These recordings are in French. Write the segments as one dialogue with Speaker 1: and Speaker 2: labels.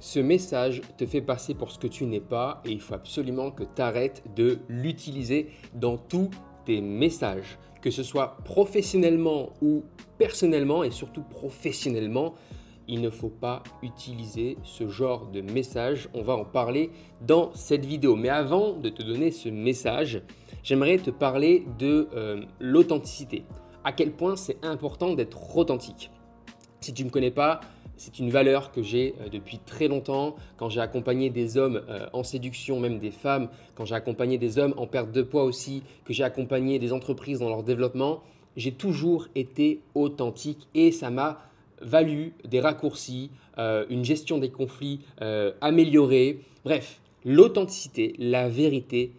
Speaker 1: Ce message te fait passer pour ce que tu n'es pas et il faut absolument que tu arrêtes de l'utiliser dans tous tes messages, que ce soit professionnellement ou personnellement et surtout professionnellement. Il ne faut pas utiliser ce genre de message. On va en parler dans cette vidéo. Mais avant de te donner ce message, j'aimerais te parler de l'authenticité. À quel point c'est important d'être authentique. Si tu ne me connais pas, c'est une valeur que j'ai depuis très longtemps. Quand j'ai accompagné des hommes en séduction, même des femmes, quand j'ai accompagné des hommes en perte de poids aussi, que j'ai accompagné des entreprises dans leur développement, j'ai toujours été authentique et ça m'a valu des raccourcis, une gestion des conflits améliorée. Bref, l'authenticité, la vérité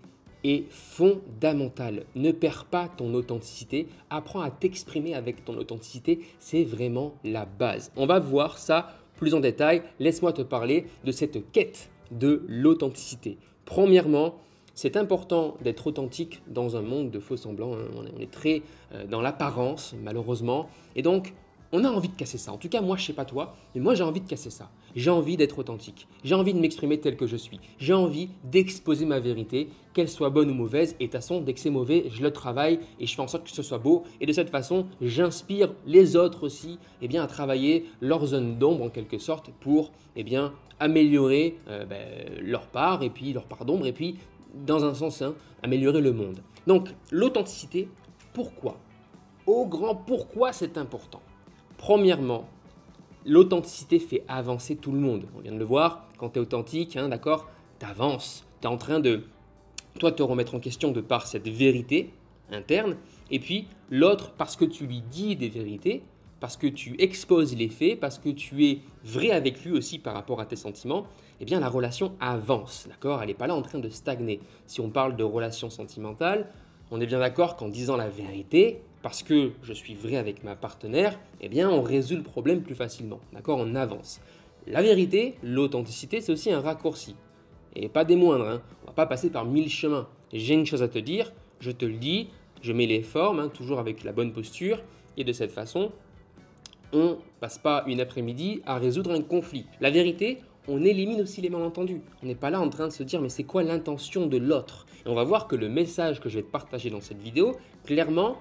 Speaker 1: est fondamentale. Ne perds pas ton authenticité, apprends à t'exprimer avec ton authenticité, c'est vraiment la base. On va voir ça plus en détail. Laisse-moi te parler de cette quête de l'authenticité. Premièrement, c'est important d'être authentique dans un monde de faux semblants. On est très dans l'apparence, malheureusement. Et donc, on a envie de casser ça. En tout cas, moi, je ne sais pas toi, mais moi, j'ai envie de casser ça. J'ai envie d'être authentique. J'ai envie de m'exprimer tel que je suis. J'ai envie d'exposer ma vérité, qu'elle soit bonne ou mauvaise. Et de toute façon, dès que c'est mauvais, je le travaille et je fais en sorte que ce soit beau. Et de cette façon, j'inspire les autres aussi à travailler leur zone d'ombre en quelque sorte pour améliorer leur part et puis leur part d'ombre et puis dans un sens, améliorer le monde. Donc, l'authenticité, pourquoi? Au grand pourquoi c'est important. Premièrement, l'authenticité fait avancer tout le monde. On vient de le voir, quand tu es authentique, d'accord, tu avances. Tu es en train de toi te remettre en question de par cette vérité interne. Et puis l'autre, parce que tu lui dis des vérités, parce que tu exposes les faits, parce que tu es vrai avec lui aussi par rapport à tes sentiments, la relation avance. D'accord, elle n'est pas là en train de stagner. Si on parle de relation sentimentale, on est bien d'accord qu'en disant la vérité, parce que je suis vrai avec ma partenaire, on résout le problème plus facilement. D'accord, on avance. La vérité, l'authenticité, c'est aussi un raccourci. Et pas des moindres. On ne va pas passer par 1000 chemins. J'ai une chose à te dire, je te le dis, je mets les formes, toujours avec la bonne posture. Et de cette façon, on ne passe pas une après-midi à résoudre un conflit. La vérité, on élimine aussi les malentendus. On n'est pas là en train de se dire mais c'est quoi l'intention de l'autre. Et on va voir que le message que je vais te partager dans cette vidéo, clairement,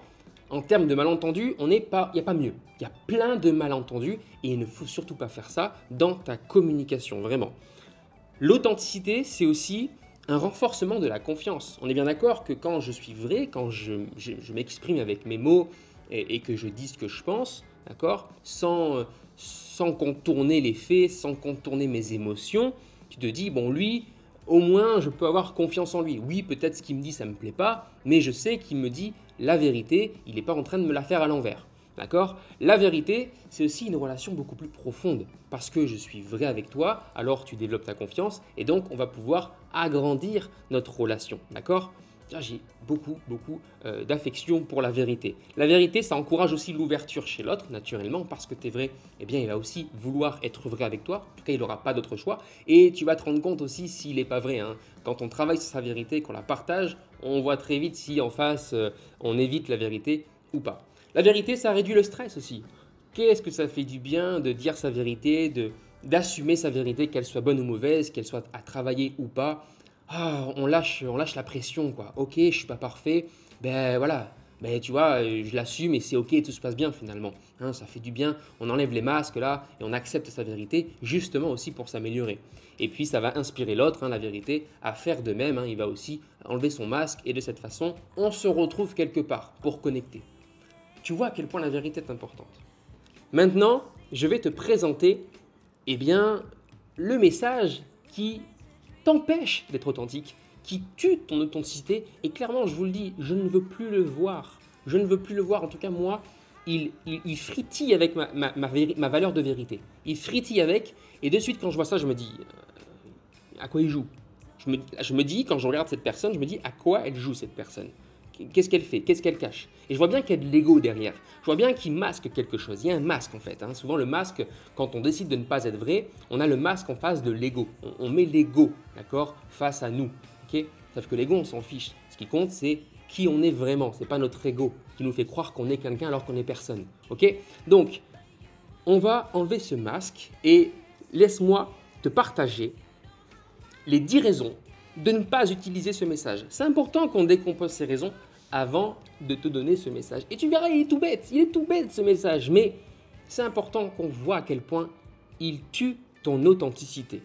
Speaker 1: en termes de malentendus, il n'y a pas mieux. Il y a plein de malentendus et il ne faut surtout pas faire ça dans ta communication, vraiment. L'authenticité, c'est aussi un renforcement de la confiance. On est bien d'accord que quand je suis vrai, quand je m'exprime avec mes mots et que je dis ce que je pense, d'accord, sans contourner les faits, sans contourner mes émotions, tu te dis, bon lui, au moins je peux avoir confiance en lui. Oui, peut-être ce qu'il me dit, ça ne me plaît pas, mais je sais qu'il me dit la vérité, il n'est pas en train de me la faire à l'envers. D'accord? La vérité, c'est aussi une relation beaucoup plus profonde parce que je suis vrai avec toi, alors tu développes ta confiance et donc on va pouvoir agrandir notre relation. D'accord? J'ai beaucoup d'affection pour la vérité. La vérité, ça encourage aussi l'ouverture chez l'autre, naturellement, parce que tu es vrai, il va aussi vouloir être vrai avec toi. En tout cas, il n'aura pas d'autre choix. Et tu vas te rendre compte aussi s'il n'est pas vrai. Quand on travaille sur sa vérité, qu'on la partage, on voit très vite si en face, on évite la vérité ou pas. La vérité, ça réduit le stress aussi. Qu'est-ce que ça fait du bien de dire sa vérité, d'assumer sa vérité, qu'elle soit bonne ou mauvaise, qu'elle soit à travailler ou pas. On lâche la pression, quoi. Ok, je suis pas parfait, tu vois, je l'assume et c'est ok, tout se passe bien finalement. Ça fait du bien, on enlève les masques là et on accepte sa vérité justement aussi pour s'améliorer. Et puis ça va inspirer l'autre, la vérité, à faire de même. Il va aussi enlever son masque et de cette façon, on se retrouve quelque part pour connecter. Tu vois à quel point la vérité est importante. Maintenant, je vais te présenter le message qui t'empêche d'être authentique, qui tue ton authenticité. Et clairement, je vous le dis, je ne veux plus le voir. Je ne veux plus le voir. En tout cas, moi, il fritille avec ma valeur de vérité. Il fritille avec. Et de suite, quand je vois ça, je me dis, à quoi il joue? Je me dis, quand je regarde cette personne, je me dis, à quoi elle joue cette personne? Qu'est-ce qu'elle fait? Qu'est-ce qu'elle cache? Et je vois bien qu'il y a de l'ego derrière. Je vois bien qu'il masque quelque chose. Il y a un masque en fait. Souvent le masque, quand on décide de ne pas être vrai, on a le masque en face de l'ego. On met l'ego, d'accord, face à nous. Okay, sauf que l'ego, on s'en fiche. Ce qui compte, c'est qui on est vraiment. Ce n'est pas notre ego qui nous fait croire qu'on est quelqu'un alors qu'on n'est personne. Okay, donc, on va enlever ce masque et laisse-moi te partager les 10 raisons de ne pas utiliser ce message. C'est important qu'on décompose ces raisons avant de te donner ce message. Et tu verras, il est tout bête ce message, mais c'est important qu'on voit à quel point il tue ton authenticité.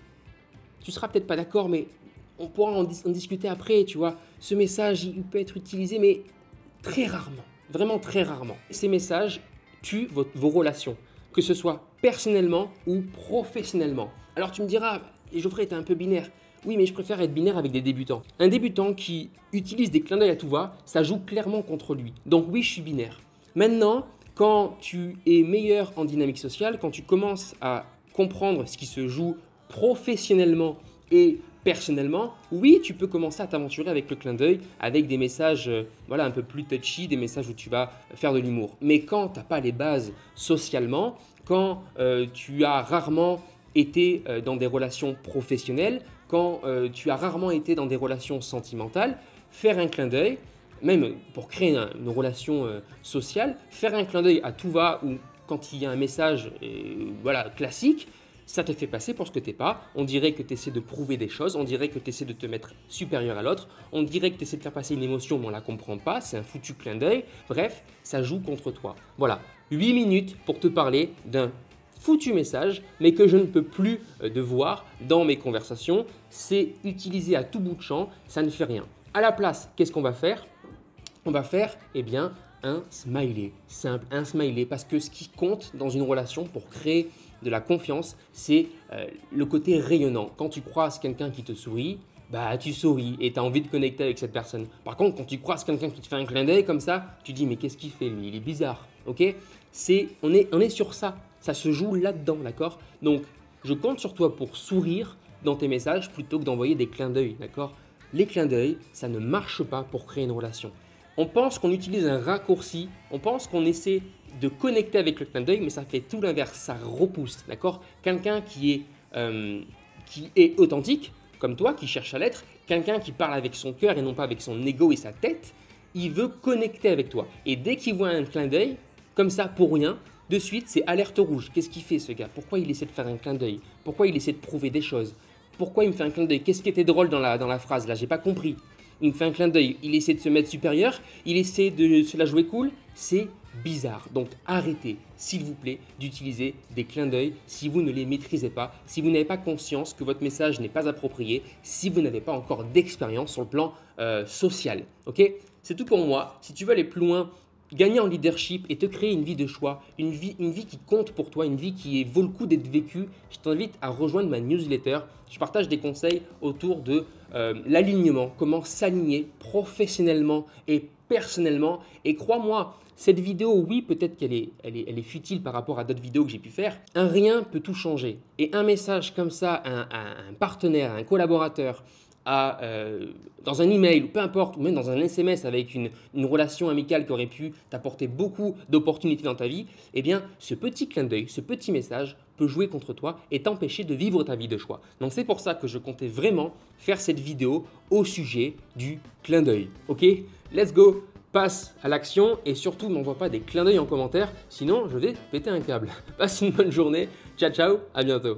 Speaker 1: Tu seras peut-être pas d'accord, mais on pourra en discuter après, tu vois. Ce message, il peut être utilisé, mais très rarement, vraiment très rarement. Ces messages tuent vos relations, que ce soit personnellement ou professionnellement. Alors tu me diras, Geoffrey, t'es un peu binaire. Oui, mais je préfère être binaire avec des débutants. Un débutant qui utilise des clins d'œil à tout va, ça joue clairement contre lui. Donc oui, je suis binaire. Maintenant, quand tu es meilleur en dynamique sociale, quand tu commences à comprendre ce qui se joue professionnellement et personnellement, oui, tu peux commencer à t'aventurer avec le clin d'œil, avec des messages voilà, un peu plus touchy, des messages où tu vas faire de l'humour. Mais quand tu n'as pas les bases socialement, quand tu as rarement été dans des relations professionnelles, quand tu as rarement été dans des relations sentimentales, faire un clin d'œil, même pour créer une relation sociale, faire un clin d'œil à tout va ou quand il y a un message voilà, classique, ça te fait passer pour ce que tu n'es pas. On dirait que tu essaies de prouver des choses, on dirait que tu essaies de te mettre supérieur à l'autre, on dirait que tu essaies de faire passer une émotion mais on ne la comprend pas, c'est un foutu clin d'œil. Bref, ça joue contre toi. Voilà, 8 minutes pour te parler d'un foutu message, mais que je ne peux plus de voir dans mes conversations. C'est utilisé à tout bout de champ, ça ne fait rien. À la place, qu'est-ce qu'on va faire? On va faire, eh bien, un smiley. Simple, un smiley, parce que ce qui compte dans une relation pour créer de la confiance, c'est le côté rayonnant. Quand tu croises quelqu'un qui te sourit, bah tu souris et tu as envie de connecter avec cette personne. Par contre, quand tu croises quelqu'un qui te fait un clin d'œil comme ça, tu dis mais qu'est-ce qu'il fait lui? Il est bizarre, ok? On est sur ça, ça se joue là-dedans, d'accord? Donc, je compte sur toi pour sourire dans tes messages plutôt que d'envoyer des clins d'œil, d'accord? Les clins d'œil, ça ne marche pas pour créer une relation. On pense qu'on utilise un raccourci, on pense qu'on essaie de connecter avec le clin d'œil, mais ça fait tout l'inverse, ça repousse, d'accord? Quelqu'un qui est authentique, comme toi, qui cherche à l'être, quelqu'un qui parle avec son cœur et non pas avec son ego et sa tête, il veut connecter avec toi. Et dès qu'il voit un clin d'œil, comme ça, pour rien, de suite, c'est alerte rouge. Qu'est-ce qu'il fait ce gars? Pourquoi il essaie de faire un clin d'œil? Pourquoi il essaie de prouver des choses? Pourquoi il me fait un clin d'œil? Qu'est-ce qui était drôle dans la phrase là? J'ai pas compris. Il me fait un clin d'œil, il essaie de se mettre supérieur, il essaie de se la jouer cool, c'est bizarre. Donc arrêtez, s'il vous plaît, d'utiliser des clins d'œil si vous ne les maîtrisez pas, si vous n'avez pas conscience que votre message n'est pas approprié, si vous n'avez pas encore d'expérience sur le plan social. Ok? C'est tout pour moi. Si tu veux aller plus loin, gagner en leadership et te créer une vie de choix, une vie qui compte pour toi, une vie qui vaut le coup d'être vécue, je t'invite à rejoindre ma newsletter. Je partage des conseils autour de l'alignement, comment s'aligner professionnellement et personnellement. Et crois-moi, cette vidéo, oui, peut-être qu'elle est futile par rapport à d'autres vidéos que j'ai pu faire. Un rien peut tout changer. Et un message comme ça à un partenaire, à un collaborateur, dans un email ou peu importe, ou même dans un SMS avec une relation amicale qui aurait pu t'apporter beaucoup d'opportunités dans ta vie, eh bien, ce petit clin d'œil, ce petit message peut jouer contre toi et t'empêcher de vivre ta vie de choix. Donc, c'est pour ça que je comptais vraiment faire cette vidéo au sujet du clin d'œil. Ok? Let's go! Passe à l'action et surtout, ne m'envoie pas des clins d'œil en commentaire, sinon je vais péter un câble. Passe une bonne journée. Ciao, ciao, à bientôt.